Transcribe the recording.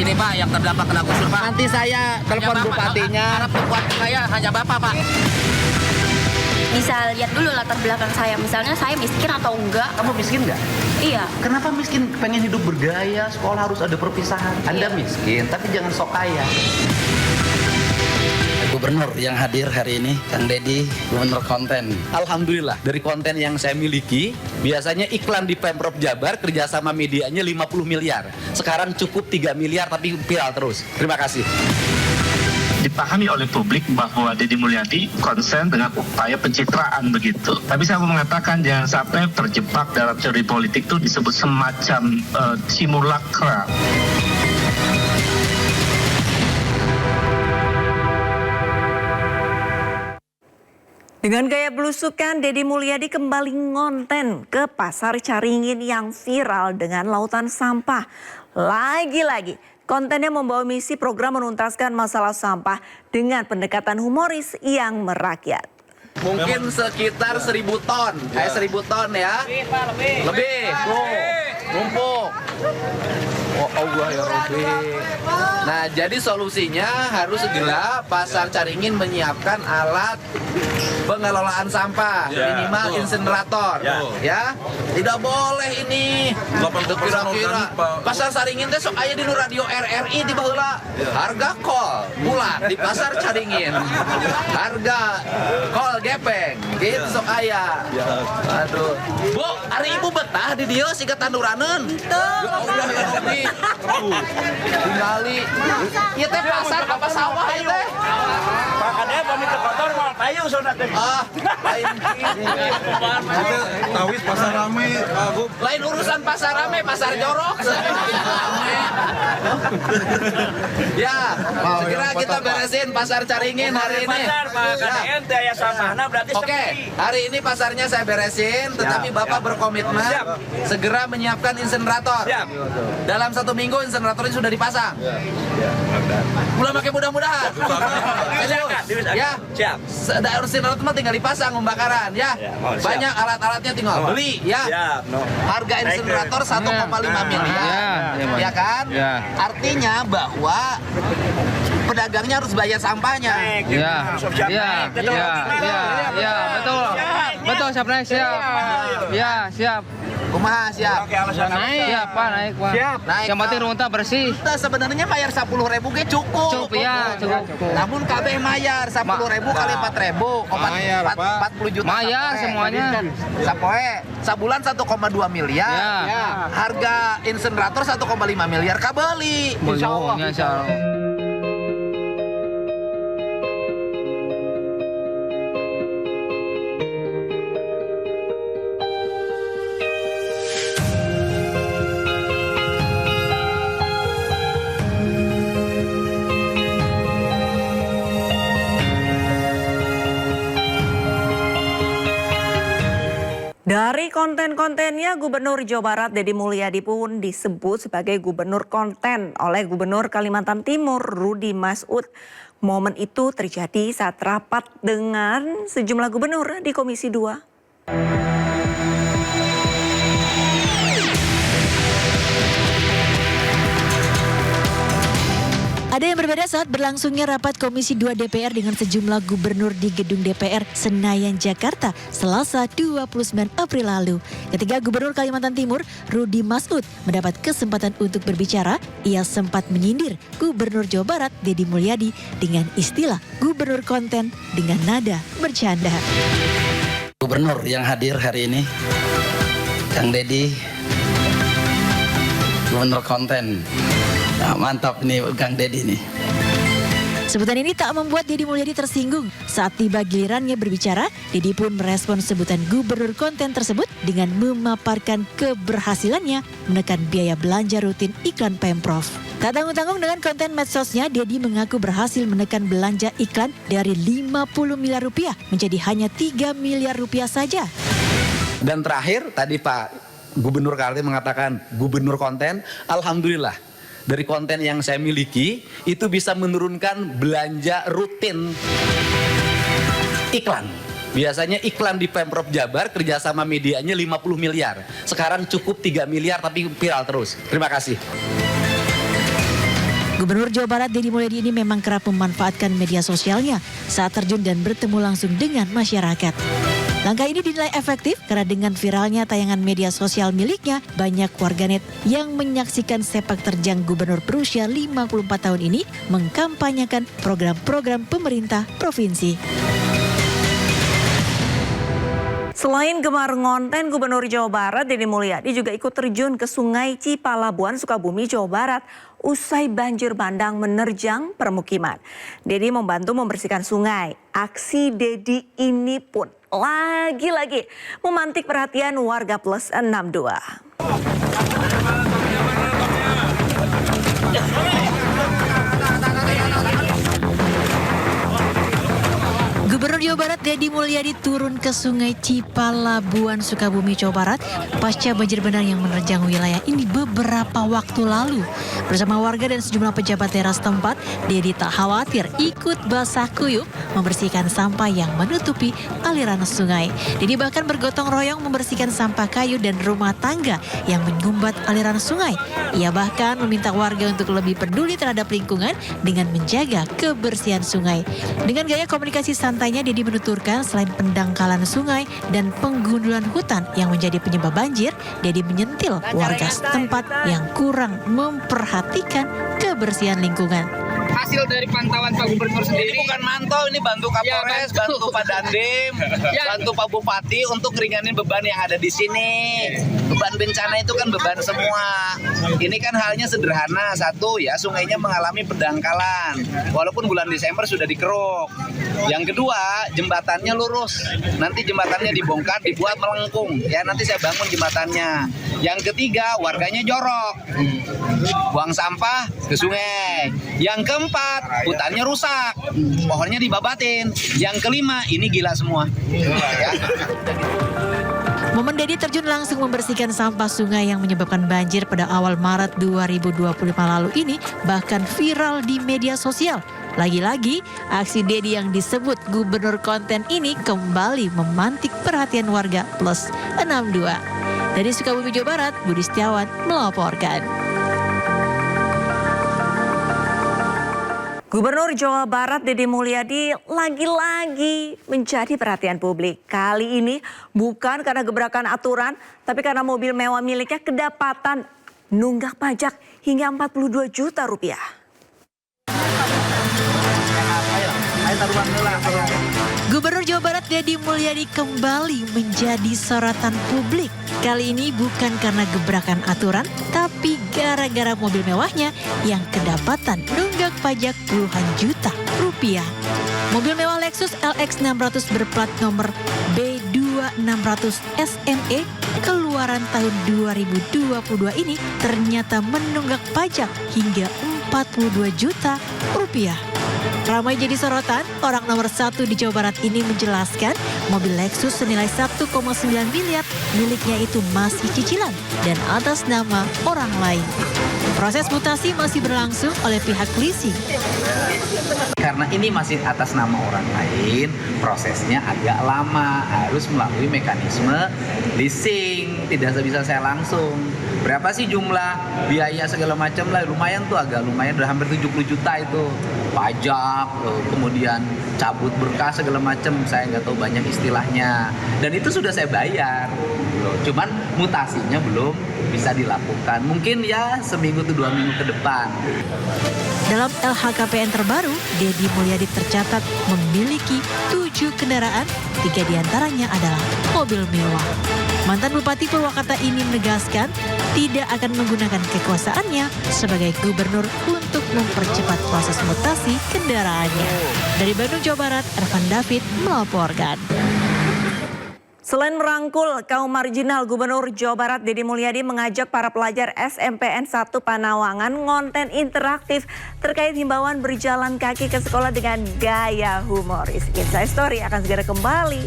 sini Pak, yang terdampak kena gusur Pak. Nanti saya telepon bupatinya. Harap buat saya hanya Bapak Pak. Bisa lihat dulu latar belakang saya, misalnya saya miskin atau enggak. Kamu miskin nggak? Iya. Kenapa miskin? Pengen hidup bergaya, sekolah harus ada perpisahan. Anda miskin, tapi jangan sok kaya. Gubernur yang hadir hari ini, Kang Deddy, Gubernur konten. Alhamdulillah, dari konten yang saya miliki, biasanya iklan di Pemprov Jabar kerjasama medianya 50 miliar. Sekarang cukup 3 miliar tapi viral terus. Terima kasih. Dipahami oleh publik bahwa Deddy Mulyadi konsen dengan upaya pencitraan begitu. Tapi saya mau mengatakan jangan sampai terjebak dalam teori politik itu disebut semacam simulakra. Dengan gaya belusukan, Deddy Mulyadi kembali ngonten ke Pasar Caringin yang viral dengan lautan sampah. Lagi-lagi, kontennya membawa misi program menuntaskan masalah sampah dengan pendekatan humoris yang merakyat. Mungkin sekitar 1.000 ton. Kayak 1.000 ton ya. Lebih. Tuh, numpuk. Oh Allah ya Rabbi. Nah, jadi solusinya harus segera Pasar Caringin menyiapkan alat pengelolaan sampah, minimal insinerator, ya. Tidak boleh ini. Kira-kira Pasar Caringin teh sok aya di radio RRI di baheula. Harga kol bulan di Pasar Caringin. Harga kol gepeng gitu sok aya. Aduh. Bu, hari ibu betah di dieu siga tanduraneun. Ya Allah ya Rabbi. Tinggali. Ieu teh pasar apa sawah ieu teh? Makanya pamit ke kotor mau payu saudara teh. Lain Itu tawis pasar rame, lain urusan pasar rame, pasar jorok. Ya, segera kita beresin Pasar Caringin hari ini. Pasar makanya ente ya sampahna berarti Oke, hari ini pasarnya saya beresin, tetapi Bapak berkomitmen segera menyiapkan insinerator. Dalam 1 minggu insineratornya sudah dipasang. Mulai pakai mudah-mudahan. Ya, siap. Insinerator mah tinggal dipasang pembakaran ya. Banyak alat-alatnya tinggal beli ya. Harga insinerator 1,5 miliar. Ya kan? Artinya bahwa pedagangnya harus bayar sampahnya. Betul, siap naik, siap. Ya, siap. Kumaha siap? Siap, Pak, naik, Pak. Naik. Yang penting runtah bersih. Kita sebenarnya bayar 10.000 ge cukup. Cukup, ya, cukup. Namun KB mayar 10.000 kali 4.000, 40 juta. Mayar semuanya. Sapoe, sabulan 1,2 miliar. Ya. Harga insinerator 1,5 miliar kabeli. Insyaallah. Insyaallah. Dari konten-kontennya, Gubernur Jawa Barat Deddy Mulyadi pun disebut sebagai gubernur konten oleh Gubernur Kalimantan Timur Rudy Masud. Momen itu terjadi saat rapat dengan sejumlah gubernur di Komisi 2. Ada yang berbeda saat berlangsungnya rapat Komisi 2 DPR dengan sejumlah gubernur di gedung DPR Senayan, Jakarta, Selasa 29 April lalu. Ketika Gubernur Kalimantan Timur, Rudy Masud, mendapat kesempatan untuk berbicara, ia sempat menyindir Gubernur Jawa Barat, Deddy Mulyadi, dengan istilah gubernur konten dengan nada bercanda. Gubernur yang hadir hari ini, Kang Deddy, Gubernur konten. Nah, mantap nih Kang Deddy nih. Sebutan ini tak membuat Deddy Mulyadi tersinggung. Saat tiba gilirannya berbicara, Deddy pun merespon sebutan gubernur konten tersebut dengan memaparkan keberhasilannya menekan biaya belanja rutin iklan Pemprov. Tak tanggung-tanggung dengan konten medsosnya, Deddy mengaku berhasil menekan belanja iklan dari 50 miliar rupiah menjadi hanya 3 miliar rupiah saja. Dan terakhir tadi Pak Gubernur Kaltim mengatakan gubernur konten, alhamdulillah. Dari konten yang saya miliki, itu bisa menurunkan belanja rutin iklan. Biasanya iklan di Pemprov Jabar kerjasama medianya 50 miliar. Sekarang cukup 3 miliar tapi viral terus. Terima kasih. Gubernur Jawa Barat Deddy Mulyadi ini memang kerap memanfaatkan media sosialnya saat terjun dan bertemu langsung dengan masyarakat. Langkah ini dinilai efektif karena dengan viralnya tayangan media sosial miliknya, banyak warganet yang menyaksikan sepak terjang gubernur berusia 54 tahun ini mengkampanyekan program-program pemerintah provinsi. Selain gemar ngonten, Gubernur Jawa Barat Deddy Mulyadi juga ikut terjun ke Sungai Cipalabuan, Sukabumi, Jawa Barat usai banjir bandang menerjang permukiman. Deddy membantu membersihkan sungai. Aksi Deddy ini pun lagi-lagi memantik perhatian warga plus 62. Gubernur Jawa Barat Deddy Mulyadi turun ke Sungai Cipalabuan, Sukabumi, Jawa Barat pasca banjir bandang yang menerjang wilayah ini beberapa waktu lalu. Bersama warga dan sejumlah pejabat daerah setempat, Deddy tak khawatir ikut basah kuyup membersihkan sampah yang menutupi aliran sungai. Deddy bahkan bergotong royong membersihkan sampah kayu dan rumah tangga yang menyumbat aliran sungai. Ia bahkan meminta warga untuk lebih peduli terhadap lingkungan dengan menjaga kebersihan sungai. Dengan gaya komunikasi santainya, Deddy menuturkan selain pendangkalan sungai dan penggundulan hutan yang menjadi penyebab banjir, Deddy menyentil warga setempat yang kurang memperhatikan kebersihan lingkungan. Hasil dari pantauan Pak Gubernur sendiri. Ini bukan mantau, ini bantu Kapolres, bantu Pak Dandim, bantu Pak Bupati untuk ringanin beban yang ada di sini. Beban bencana itu kan beban semua. Ini kan halnya sederhana. Satu ya, sungainya mengalami pendangkalan. Walaupun bulan Desember sudah dikeruk. Yang kedua, jembatannya lurus. Nanti jembatannya dibongkar, dibuat melengkung. Ya, nanti saya bangun jembatannya. Yang ketiga, warganya jorok. Buang sampah ke sungai. Yang keempat, hutannya rusak. Pohonnya dibabatin. Yang kelima, ini gila semua. Ya. Momen Deddy terjun langsung membersihkan sampah sungai yang menyebabkan banjir pada awal Maret 2025 lalu ini bahkan viral di media sosial. Lagi-lagi, aksi Deddy yang disebut gubernur konten ini kembali memantik perhatian warga plus 62. Dari Sukabumi, Jawa Barat, Budi Setiawan melaporkan. Gubernur Jawa Barat Deddy Mulyadi lagi-lagi menjadi perhatian publik. Kali ini bukan karena gebrakan aturan, tapi karena mobil mewah miliknya kedapatan nunggak pajak hingga 42 juta rupiah. Gubernur Jawa Barat Deddy Mulyadi kembali menjadi sorotan publik. Kali ini bukan karena gebrakan aturan, tapi gara-gara mobil mewahnya yang kedapatan nunggak pajak puluhan juta rupiah. Mobil mewah Lexus LX 600 berplat nomor B2600 SME keluaran tahun 2022 ini ternyata menunggak pajak hingga 42 juta rupiah. Ramai jadi sorotan, orang nomor 1 di Jawa Barat ini menjelaskan mobil Lexus senilai 1,9 miliar miliknya itu masih cicilan dan atas nama orang lain. Proses mutasi masih berlangsung oleh pihak leasing. Karena ini masih atas nama orang lain, prosesnya agak lama, harus melalui mekanisme leasing, tidak bisa saya langsung. Berapa sih jumlah biaya segala macam lah, lumayan tuh, agak lumayan, udah hampir 70 juta itu. Pajak, kemudian cabut berkas segala macam, saya nggak tahu banyak istilahnya. Dan itu sudah saya bayar, cuman mutasinya belum bisa dilakukan. Mungkin ya seminggu atau 2 minggu ke depan. Dalam LHKPN terbaru, Deddy Mulyadi tercatat memiliki 7 kendaraan, 3 diantaranya adalah mobil mewah. Mantan Bupati Purwakarta ini menegaskan tidak akan menggunakan kekuasaannya sebagai gubernur untuk mempercepat proses mutasi kendaraannya. Dari Bandung, Jawa Barat, Ervan David melaporkan. Selain merangkul kaum marginal, Gubernur Jawa Barat Deddy Mulyadi mengajak para pelajar SMPN 1 Panawangan ngonten interaktif terkait himbauan berjalan kaki ke sekolah dengan gaya humoris. Inside Story akan segera kembali.